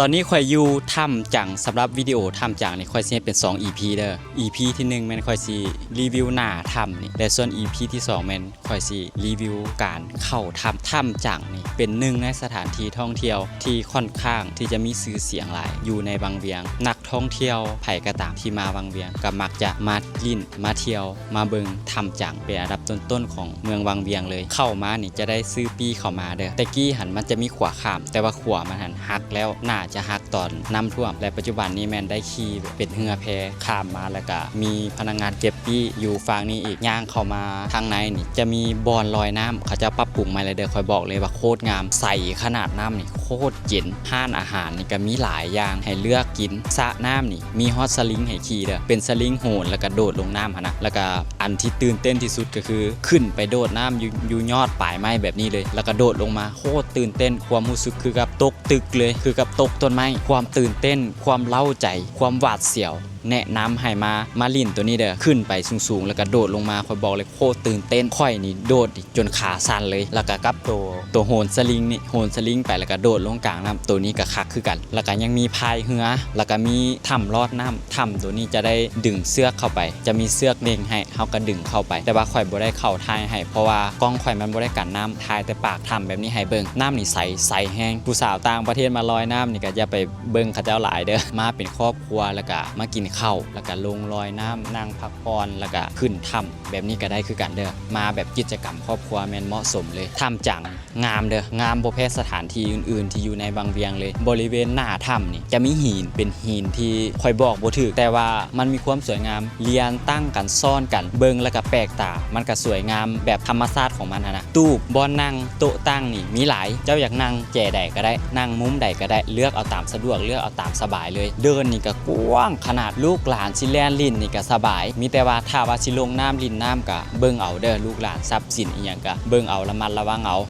ตอนนี้ข่อยอยู่ถ้ำจังสำหรับวิดีโอถ้ำจังนี่ข่อยสิเป็น2 EP เด้อ EP ที่1แม่นข่อยสิรีวิวหน้าถ้ำนี่และส่วน EP ที่2แม่นข่อยสิรีวิวการเข้าถ้ำจังนี่เป็นหนึ่งในสถานที่ท่องเที่ยวที่ค่อนข้างที่จะมีชื่อเสียงหลายอยู่ในบางเวียงนักท่องเที่ยวไผก็ตามที่มาบางเวียงก็มักจะมาลิ้นมาเที่ยวมาเบิ่งถ้ำจังเป็นอันดับต้นๆของเมืองบางเวียงเลยเข้ามานี่จะได้ซื้อปีเข้ามาเด้อแต่กี้หันมันจะมีขวาข้ามแต่ว่าขวามันหันหักแล้วน่าจะหักตอนน้ำท่วมและปัจจุบันนี้แม่นได้ขี่เป็นเรือแพข้ามมาแล้วก็มีพนักงานเก็บปีอยู่ฝั่งนี้อีกย่างเข้ามาทางในนี่จะมีบอนลอยน้ำเขาจะปรับปรุงใหม่เลยเด้อคอยบอกเลยว่าโคตรงามใสขนาดน้ำนี่โคตรเย็นห้านอาหารนี่ก็มีหลายอย่างให้เลือกกินสระน้ำนี่มีฮอตสลิงให้ขี่เด้อเป็นสลิงโหนแล้วก็โดดลงน้ำนะแล้วก็อันที่ตื่นเต้นที่สุดก็คือขึ้นไปโดดน้ำอยู่ยอดปลายไม้แบบนี้เลยแล้วก็โดดลงมาโคตรตื่นเต้นความรู้สึกคือกับตกตึกเลยคือกับตกต้นไม้ความตื่นเต้นความเล้าใจความหวาดเสียวแนะนำให้มาลิ่นตัวนี้เด้อขึ้นไปสูงๆแล้วก็โดดลงมาคอยบอกเลยโคตรตื่นเต้นค่อยนี่โดดจนขาสั่นเลยแล้วก็กับตัวโหนสลิงนี่โหนสลิงไปแล้วก็โดดลงกลางน้ำตัวนี้ก็คักคือกันแล้วก็ยังมีพายเรือแล้วก็มีถ้ำลอดน้ำถ้ำตัวนี้จะได้ดึงเสือกเข้าไปจะมีเสือกเด้งให้เฮาก็ดึงเข้าไปแต่ว่าข่อยบ่ได้เข้าทายให้เพราะว่ากล้องข่อยมันบ่ได้กันน้ำทายแต่ปากถ้ำแบบนี้ให้เบิ่งน้ำนี่ใสแห้งผู้สาวต่างประเทศมาลอยน้ำนี่ก็อย่าไปเบิ่งเขาเจ้าหลายเด้อมาเป็นครอบครัวแล้วก็มากินข้าวแล้วก็ลงลอยน้ำนั่งพักผ่อนแล้วก็ขึ้นถ้ำแบบนี้ก็ได้คือกันเด้อมาแบบกิจกรรมครอบครัวแม่นเหมาะสมเลยถ้ำจังงามเด้องามบ่แพ้สถานที่อื่นๆที่อยู่ในบางเวียงเลยบริเวณหน้าถ้ำนี่จะมีหินเป็นหินที่ค่อยบอกบ่ถูกแต่ว่ามันมีความสวยงามเรียงตั้งกันซ่อนกันเบิ่งแล้วก็แปลกตามันก็สวยงามแบบธรรมชาติของมันนะตู้บอนนั่งโต๊ะตั้งนี่มีหลายเจ้าอยากนั่งแจ่ใดก็ได้นั่งมุมใดก็ได้เลือกเอาตามสะดวกเลือกเอาตามสบายเลยเดินนี่ก็กว้างขนาดลูกหลานสิแล่นลิ้นนี่ก็สบายมีแต่ว่าถ้าว่าสิลงน้ำลิ้นน้ำก็เบิ่งเอาเด้อลูกหลานทรัพย์สินอีหยังก็เบิ่งเอาระมัดระวังเอา